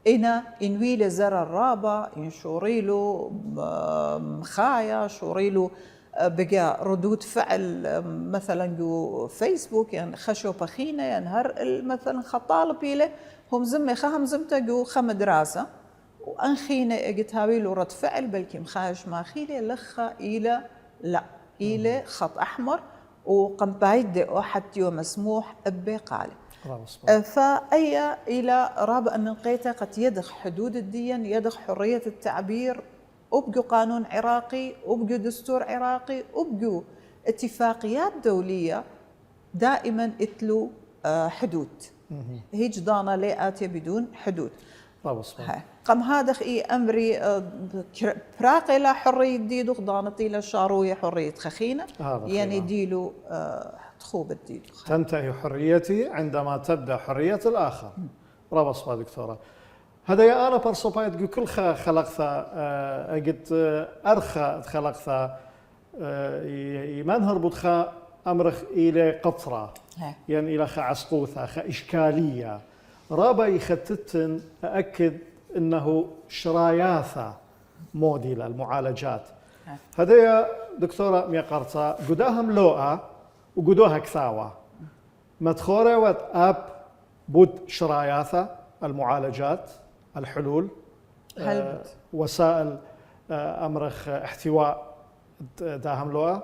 إنا إنويل زرر رابا إنشوريلو مخايا شوريلو بقى ردود فعل مثلا جو فيسبوك يعني خشو بخينة يعني هر مثلا خطالب إليه هم زمي خهم زمتا جو خم دراسة وأنخينة قلت هاويلو رد فعل بلكي مخايش ما خيلة لخا إلى لا إلى خط أحمر وقم بعيد واحد يوم مسموح أبي قالي فأي إلى رابع أن نلقيته قد يدخ حدود الدين يدخ حرية التعبير وبقوا قانون عراقي وبقوا دستور عراقي وبقوا اتفاقيات دولية دائما اتلو حدود هيج دانا لياتي بدون حدود قم هذا إي أمري براقي لا حرية ديدو ضانتي لا شاروية حرية خخينة يعني ديلو تخوب الديلو تنتهي حريتي عندما تبدأ حرية الآخر رابص دكتورة هذا يا أنا برصوبايت كل خلقتها قد أرخى خلقتها يمنهر بدخا أمرخ إلى قطرة هي. يعني إلى خا عسقوثة خا إشكالية رابا يختتن أأكد أنه شراياثة موديل المعالجات هذا دكتورة ميقرطة قداهم لوءة وقدوها كثاوة مدخورة وات بود شراياثة المعالجات الحلول وسائل أمرخ احتواء داهم لوءة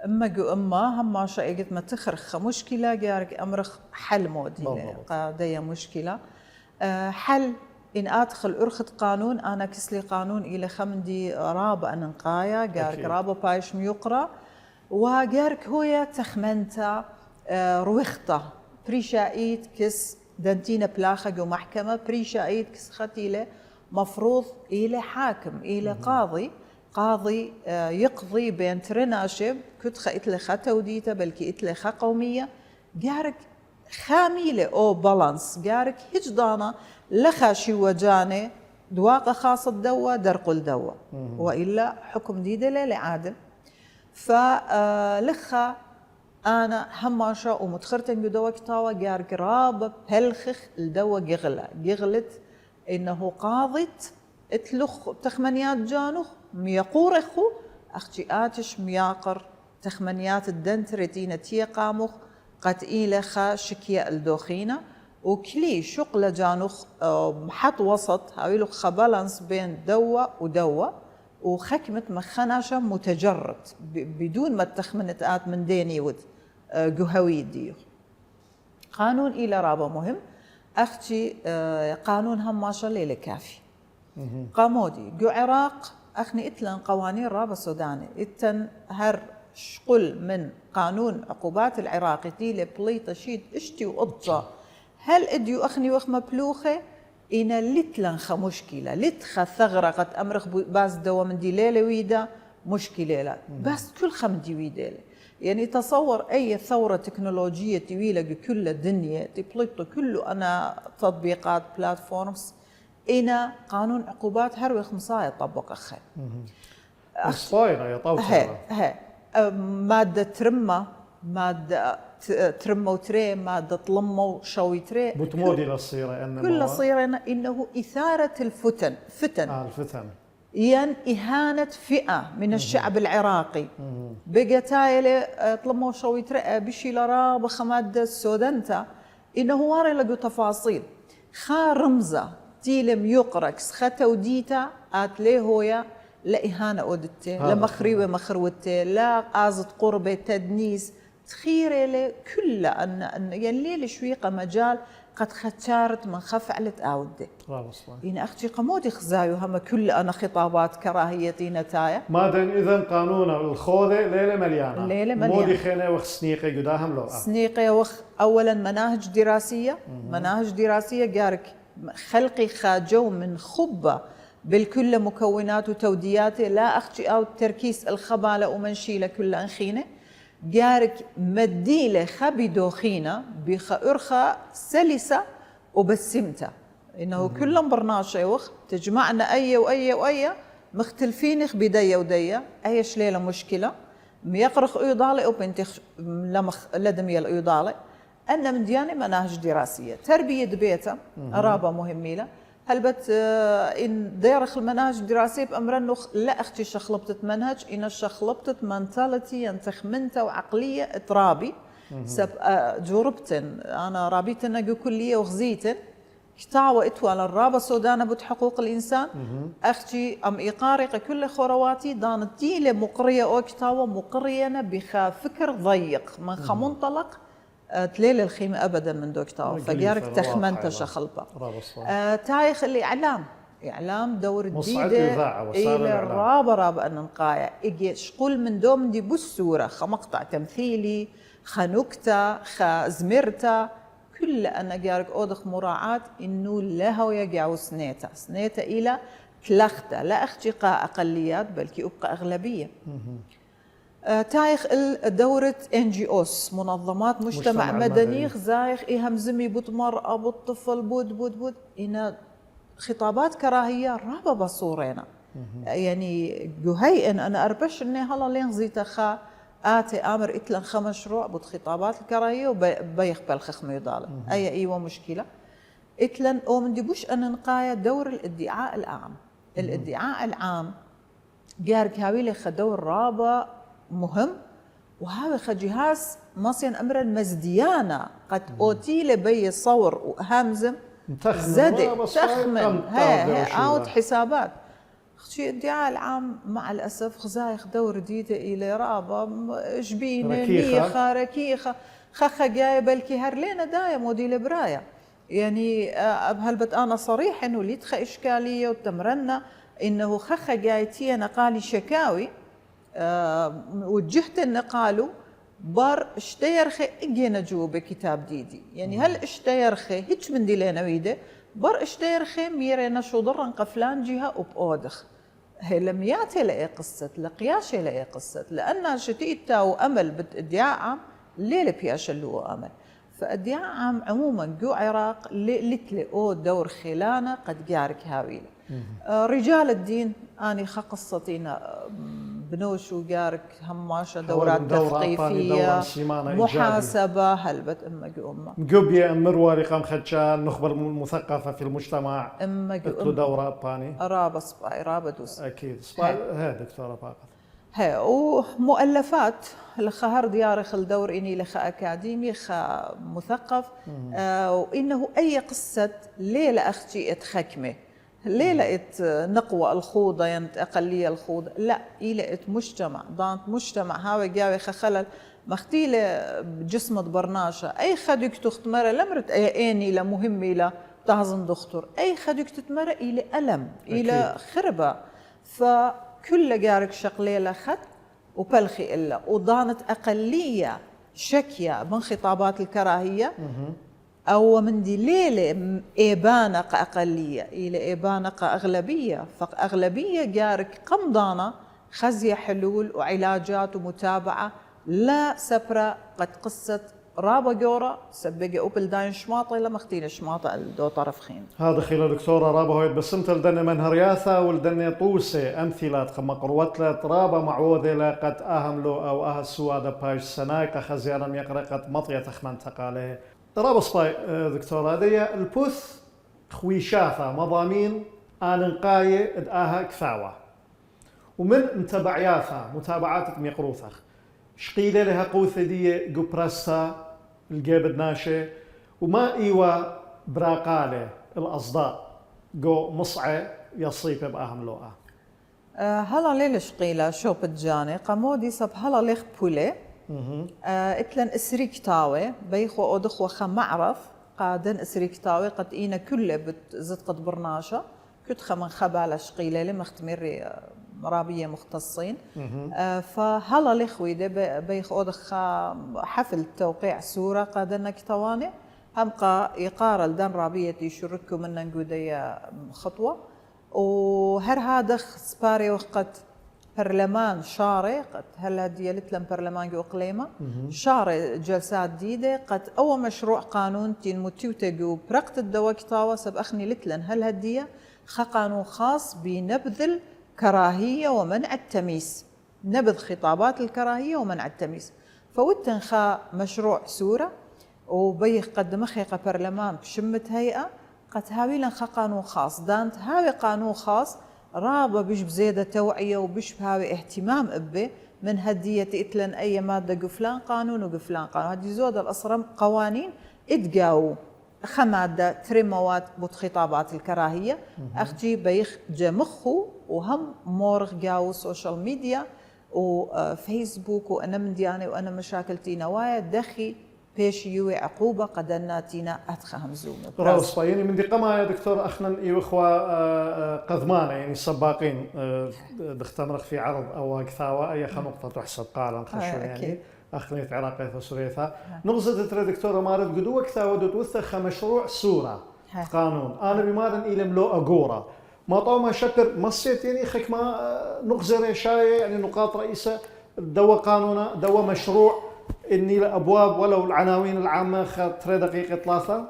اما جو اما هم شايقت ما تخرخ مشكله جارك امرخ حل مودي قاديه مشكله حل ان ادخل ارخد قانون انا كسلي قانون الى خمدي رابع نقايا جارك رابع بايش ميقرا وجارك هويا تخمنتا روخته بريشايت كس دنتينا بلاخه جو محكمه بريشايت كس ختيله مفروض الى حاكم الى قاضي يقضي بين ترناشب كتخ إتلخا توديته بلكي إتلخا قومية جارك خاميلة أو بالانس جارك هجدانا لخا شي وجاني دواقة خاصة دوا درقل دوا وإلا حكم ديدة لعادل فلخا أنا هماشا ومتخرتن بدوا كتاوة جارك راب بلخخ الدوا جغلت إنه قاضت اتلخ تخمنيات جانوخ ميقورخو أختي آتش مياقر تخمنيات الدنترتينة تيقاموخ قد إيلخا شكيا الدوخينة وكلي شقل جانوخ حط وسط هاويلو خبالانس بين دوا ودوا وخكمة مخناشة متجرد بدون ما التخمنت آت من ديني ود قهوي ديو قانون إلى رابا مهم أختي قانون هماشا ليلة كافي قامودي جو عراق أخني إتلن قوانين رابا سوداني إتن هر شقل من قانون عقوبات العراقي تيلي بليطة شيد اشتي وقطة هل اديو أخني وخ مبلوخة إنا لتلن خا مشكلة لتخا ثغرة قد أمرخ باس دوا من دي ليلة ويدا مشكلة لا بس كل خمدي ويدا يعني تصور أي ثورة تكنولوجية طويلة كل الدنيا تبليطة كله أنا تطبيقات بلاتفورمز إنا قانون عقوبات هروي خمساية طبق أخي صايرة يا طوشة مادة مادة ترمى وتري مادة طلمة وشوي تري بتمودي للصيرة كل صيرة إنه إثارة الفتن الفتن ين إهانة فئة من الشعب العراقي بقتايلة طلمة وشوي تري بشي لرا بخمادة السودانتا إنه واري لقو تفاصيل خا رمزة تيلم يقركس ختا وديتا آت ليه هويا لا إهانة أودتي لا مخريوة مخروتي لا قازت قربة تدنيس تخيري لي كل أن يلي شويقة مجال قد ختارت من خفعلت آودي إن أختي قمودي خزايو هم كل أنا خطابات كراهيتي نتايا مادن إذن قانون الخوذة ليلة مليانة مودي خينة وخ سنيقة قداهم لو سنيقة وخ أولا مناهج دراسية جارك خلقي خاجو من خبة بالكل مكونات وتودياته لا أختي أو التركيز الخبالة ومنشيلة كل أنخينة جارك مديلة خبي دوخينة بخأرخة سلسة وبسمتة إنه كل برناش وخ تجمعنا أي مختلفين بداية ودية أي شليلة مشكلة ميقرخ أيضالي وبنتخ لدمي الأيضالي أن من ديانة مناهج دراسية تربية بيتا رابا مهميلة هل بت إن ديرخ المناهج الدراسية بأمر لا أختي شخلبتت منهج إن شخلبتت منتاليتي ينتخمنتا وعقلية ترابي سب جربتن أنا رابيتنا جو كلية وخزيتن كتاوة إتوال الرابة سودانا بد حقوق الإنسان أختي أم إقارقة كل خورواتي دانت ديلة مقرية أو كتاوة مقرية بخا فكر ضيق من خمنطلق تليل الخيمة أبدا من دكتور فجارك تخمنت شخلبة تايخ إعلام دور جديدة إلى رابة أن نقايا إجي شقول من دوم دي بالصورة خمقطع تمثيلي خنكتة خزمرتة كل أنا جارك أوضخ مراعاة إنه لها يجعو سنيتا إلى تلختة لا اختقاء أقليات بلكي أبقى أغلبية تايخ دورة NGOs منظمات مجتمع مدني زايخ إيهم زمي بتمر أبو الطفل بود إن خطابات كراهية رابا بصورينا يعني جهي إن أنا أربش إني هلا لين زيت خا آتي آمر إتلن خمشروع بود خطابات الكراهية وبيقبل خخم يضالب أي أيوة مشكلة إتلن أو من ديبوش أن نقايا دور الادعاء العام. الادعاء العام جارك هاويلي خدور رابع مهم وهذا خجهاز مصين أمرا مزديانا قد أوتيل بي صور وهامزم زد تخمن هي عاود حسابات شيء الادعاء العام مع الأسف خزايخ دور ديته إلى رابا جبينة نيخة ركيخة خخة جاية بلكي هرلينا دايم ودي لبرايا يعني بهالبت أنا صريح إنه ليتخ إشكالية وتمرنا إنه خخة جايتي قالي شكاوي وجهت إن قالوا بار اشتيرخي اجينا جو بكتاب ديدي يعني هل اشتيرخي هيك من دي لنا ويده بار اشتيرخي ميرنا شو ضرن قفلان جهة وبأودخ هي لم ياتي لأي قصة لقياش لأي قصة لأن شتيتا وأمل بادعاء عام ليه بياش اللي هو أمل فادعاء عام عموما جو عراق لتلي او دور خلانه قد جارك هاويله رجال الدين اني قصتينا بنوشو جارك هماشة دورات تثقيفية محاسبة هلبت أمة مقبية مرواري قام خدشان نخبر المثقفة في المجتمع اتلو دورة باني رابة صباي رابة دوس أكيد صباي ها دكتورة باقة ها ومؤلفات لخهر ديار خل دور إني لخ أكاديمي خ مثقف وإنه أي قصة ليلة أختي اتخكمه ليه لقيت نقوى الخوضة ينت أقلية الخوضة لا لقيت مجتمع ضانت مجتمع هاوي جاوي خلل مختيلة بجسمة برناشة أي خدك تختمر لمرت أي إني لمهمة لا تعظم دكتور أي خدك تتمر إلى ألم إلى خربة فكل جارك شقليلة خد وبلخي إلا وضانت أقلية شكية من خطابات الكراهية أو من دي ليلة إيبانق أقلية إلى إيبانق أغلبية فأغلبية جارك قمضانة خزية حلول وعلاجات ومتابعة لا سبرة قد قصة رابا جورا سبقة أوبل داين شماطة إلا مختين شماطة الدو طرفخين هذا خيل دكتورة رابا هويت بس انت لدن من هرياثة ولدن طوسة أمثلات خما قروتلت رابا معوذة لقد أهملو أو أهل سوادة بايش سنايقة خزيانا يقرأ قد مطية تخمن تقاله رابا صباي دكتورة هذه البوث خويشافة مضامين آنقاية إدآها كفاوة ومن متابعياثها متابعات ميقروثخ شقيلة لها قوثة دي قبرسة الجيب ناشة وما إيوة براقالة الأصداء جو مصعة يصيب بأهم لوقا هلا ليل شقيلة شو بتجاني قمودي سب هلا ليخ بولي اتلن اسريك تاوي بيخو اودخو خا معرف قادن اسريك تاوي قد اينا كله بتزت قد برناشة كنت خمن خبالة شقيلة لي مختمري رابية مختصين فهلا ليخوي ده بيخو اودخ حفل توقيع سورة قادنا كتواني هم قا يقارل دان رابية يشركوا منا نقودية خطوة وهر هادخ سباري وقت برلمان شاري قد هلا ديالت لم برلمان جو قليمة شاري جلسات جديدة قد أول مشروع قانون تين متيوتجو برقت الدواء كتاوة سب أخني لتلن هل هدية قانون خاص بنبذ الكراهية ومنع التمييز نبذ خطابات الكراهية ومنع التمييز فوتن خا مشروع سورة وبيخ قدم خيقة برلمان بشمة هيئة قد هاوي لن خا قانون خاص دانت هاوي قانون خاص رابا بيش بزيادة توعية وبيش بهاوي اهتمام أبي من هدية إتلن أي مادة قفلان قانون وقفلان قانون هذه زود الأصرم قوانين إتقاو خمادة ترموات بخطابات الكراهية أختي بيخ جمخو وهم مورغ قاو سوشال ميديا وفيسبوك وأنا من دياني وأنا مشاكلتي نوايا دخي بيش يوي عقوبة قدرنا تينا أتخهم زوم راس يعني من دي قما يا دكتور أخنا إيو إخوة قذمانة يعني سباقين دختمرخ في عرض أو كثاوة أي نقطة تحسب قالا خشون يعني أخنيت عراقية وسوريثا نغزت ترى دكتورة مارد قدوة كثاوة دوتوثخ مشروع سورة قانون أنا بمارن إلم لو أقورة ما طوما شكر مصيت يعني خك ما نغزر شاي يعني نقاط رئيسة دوا قانونا دوا مشروع إني لأبواب ولو العناوين العامة 3 دقيقة 3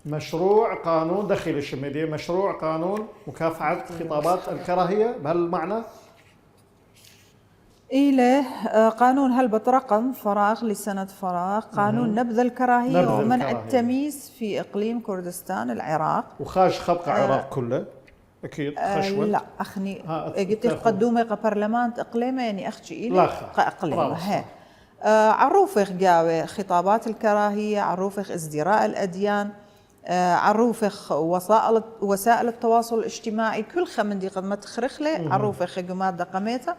مشروع قانون دخيل الشميدية مشروع قانون مكافحة خطابات الكراهية بهالمعنى إلى قانون هلبة رقم فراغ لسنة فراغ، قانون نبذ الكراهية نبذ ومنع الكراهية. التمييز في إقليم كردستان العراق. وخاش خبق العراق كله اكيد خشوه. لا أخني قلت تاخذ. قدومي برلمان إقليمي يعني أخشي لا إلي خا. إقليمه رابص. هي عروفخ قاوي خطابات الكراهية، عروفخ ازدراء الأديان، عروفخ وسائل التواصل الاجتماعي كل خمندي قد ما تخرخ لي عروفخ قمات دقميته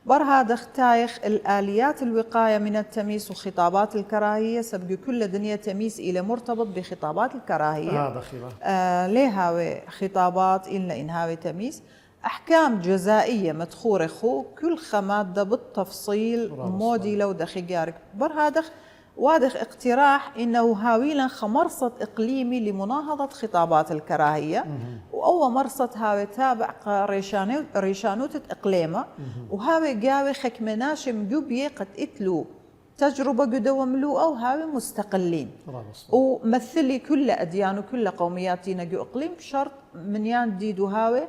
برهاد اختايخ الآليات الوقاية من التمييز وخطابات الكراهية سبق كل دنيا تمييز إلى مرتبط بخطابات الكراهية. هذا خلاف. ليهاوي خطابات إلا إنهاوي تمييز، أحكام جزائية مدخورة خو كل خمادة بالتفصيل مودي لو دخيقارك برهادخ وادخ اقتراح إنه هاويلا خمرصة إقليمي لمناهضة خطابات الكراهية، وأول مرصة هاوي تابع ريشانوتة إقليمة، وهاوي قاوي خك مناشم جوبية قد إتلو تجربة قدوة ملوءة وهاوي مستقلين ومثلي كل أديان وكل قومياتنا جو إقليم بشرط من يان ديدو هاوي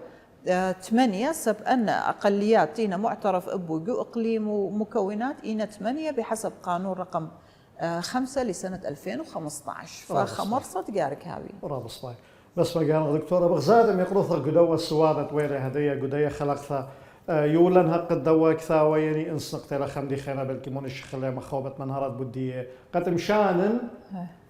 8 سب أن أقلياتنا معترف أبو جو إقليم ومكونات إنا 8 بحسب قانون رقم 5 لسنة 2015 فخمرصة قارك هاوي رابص باي. بس ما قال دكتورة بغزادم يقرث قدوة السوادة ويلي هدية قدية خلقتها يولن هق الدواء كثاوة يعني انسنقت إلى خمدي خينا بالكمون الشخلية مخوبة منهارات بدية قد مشانن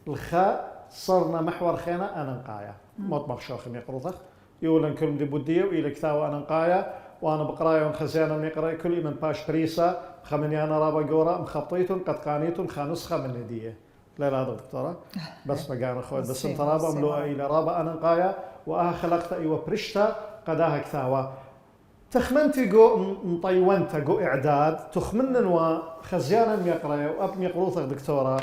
الخاء صرنا محور خينا أنا نقايا موت مخشوخم يقرثخ يولن كل دي بدية وإلى كثاوة أنا نقايا وأنا بقرايا ونخزيانا ميقراي كل من باش بريسا خمنيانا رابا جورا مخطيتون قد قانيتون خانسخة من هدية لا لا دكتورة بس ما قانا أخوات بس انت رابا ملوء إلى رابا أنا نقايا وآها خلقت إيوه برشتا قداها كثاوة تخمنتي جو مطيونتا جو إعداد تخمنن وخزيانا ميقراي وأب ميقروثك دكتورة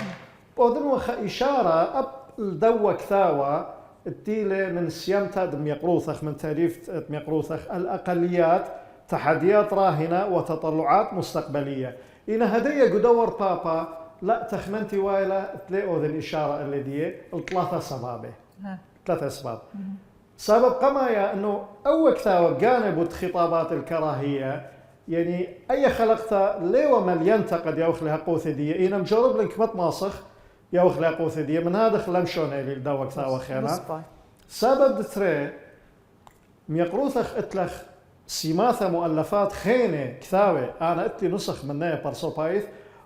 بودن وخ إشارة أب الدوا كثاوة التيلة من سيامتا دم يقروثخ من تأليف يقروثخ الأقليات تحديات راهنة وتطلعات مستقبلية إن هدية قدور بابا لا تخمنتي وايلة تلاقوا ذي الإشارة اللي دي الثلاثة سبابة 3 أسباب. سبب قمايا أنه أول كثاوة جانب خطابات الكراهية يعني أي خلقتها ليو مليانتا قد يوخلها قوثة دي إنا مجرب لك متماسخ يوخلها قوثة دي من هذا خلمشون اللي الدوا كثاوة خينا سبب دتري ميقروثخ اتلخ سيماثة مؤلفات خينة كثاوة أنا اتلي نسخ منها برسوبايث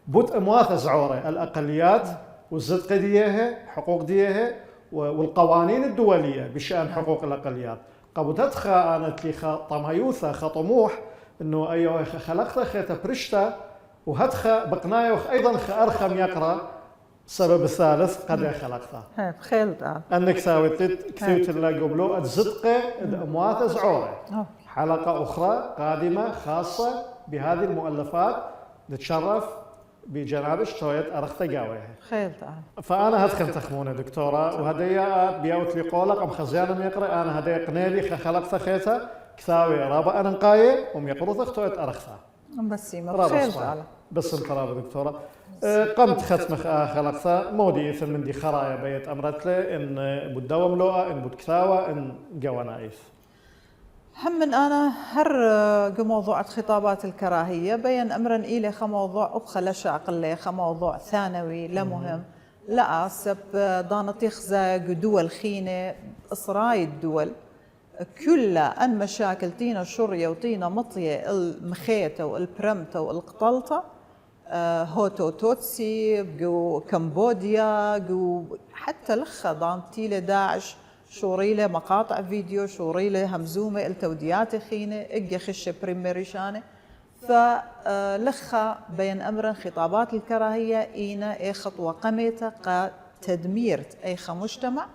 بوت امواثة زعورة الأقليات والزدق ديها حقوق ديها والقوانين الدولية بشأن حقوق الأقليات قبضتها أنا اتلي طمايوثة خطموح إنه أيوة خلقتها خيتا برشتا وهدخا بقنايا أيضا أرخم يقرأ السبب الثالث قد خلقتها بخيل أنك ساويت كثيرت لنا قبله الزدقة الأموات زعورة حلقة أخرى قادمة خاصة بهذه المؤلفات نتشرف بجنابش تويت أرخت قاويها خير فأنا هدخل تخمونة دكتورة وهدية بيوت لي قولك أم خزيانا يقرأ أنا هدية قنيلي خلقت خيثة كثاوي رابع أنا نقاية وميقرض تويت أرختها بس ما خير بس انت رابع دكتورة قمت ختم خلقتها مودي إثر من دي خرايا بيت أمرت لي إن بدوا ملوءة إن بدكثاوة إن جوانايف هم من أنا هر موضوع خطابات الكراهية بين أمرا إلي موضوع أبخل شاقل موضوع ثانوي لا مهم لا أسب ضانتي خزا دول خينة إسراي الدول كلها أن مشاكل تينا شرية وتينا مطية المخيتة والبرمتة والقطلطة هوتو توتسي جو كمبوديا جو حتى لخا ضانتي داعش شوريله مقاطع فيديو شوريله همزومه التوديات خينه اجي خش بريميريشانه فلخا بين امر خطابات الكراهيه اينا اي خطوه قميته قا تدمير اي مجتمع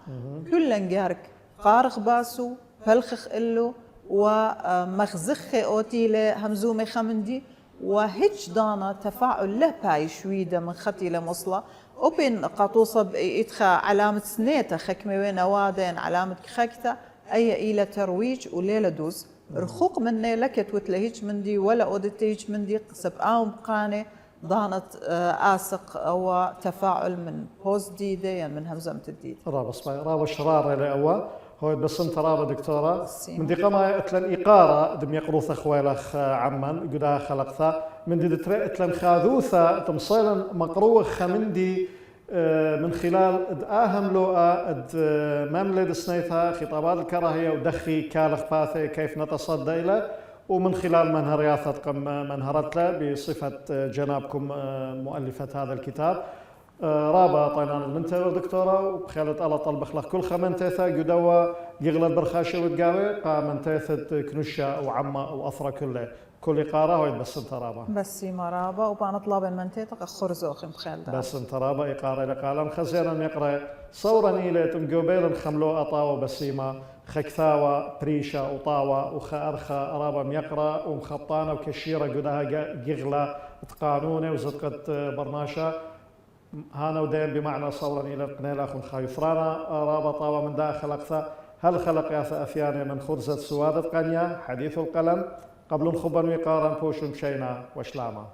كل جارك قارخ باسو فلخخ له ومخزخ اوتيله همزومه خمندي وهج دانا تفاعل له باي شويده من ختي لمصله وبين قاطوصة إدخا علامة سنيتا خكمة وين وادين علامة خكتا أي إلى ترويج وليلة دوز رخوق مني لكت وتلهيج مندي ولا أودتيج مندي قسب آوم قانة ضانت آسق أو تفاعل من بوز ديدة يعني من همزة متديد رابص باي رابا شرارة لأوا هو بس انت رابا دكتورة سيما. من دي قما اتلن إقارة دم يقروث أخوالخ عمان قدا خلقثا من دي دتري اتلن خاذوثا تمصيلا مقروخ من دي من خلال آهم لؤى مملد سنيثها خطابات الكراهية ودخي كالخ باثي كيف نتصدى إلى ومن خلال منهرياثة منهرت له بصفة جنابكم مؤلفة هذا الكتاب رابا طينان المنتهى دكتورة وبخيلة الله طلب خلق كل خمنتثة قدوة يغلى البرخاشة وتقاوي قامنتثة كنشة وعمة وأثرى كل إقارة ويتبس انت رابا بس مرابا وبان طلاب المنطقة خرزوخ بخيل ده بس انت رابا إقارة لقالا خزينا يقرأ صورا إلى تمقوبيلا خملو أطاوة بسيمة خكثاوة بريشة وطاوة وخأرخة رابا يقرأ ومخطانة وكشيرة قدها يغلى تقانونة وزدقت برناشة هانا ودين بمعنى صورا إلى قنيل أخو خايفرانا رابطة ومن داخل أكثر هل خلق يا أثياني من خرزة سوادة قنية حديث القلم قبل خبا وقارا بوش شينا وشلاما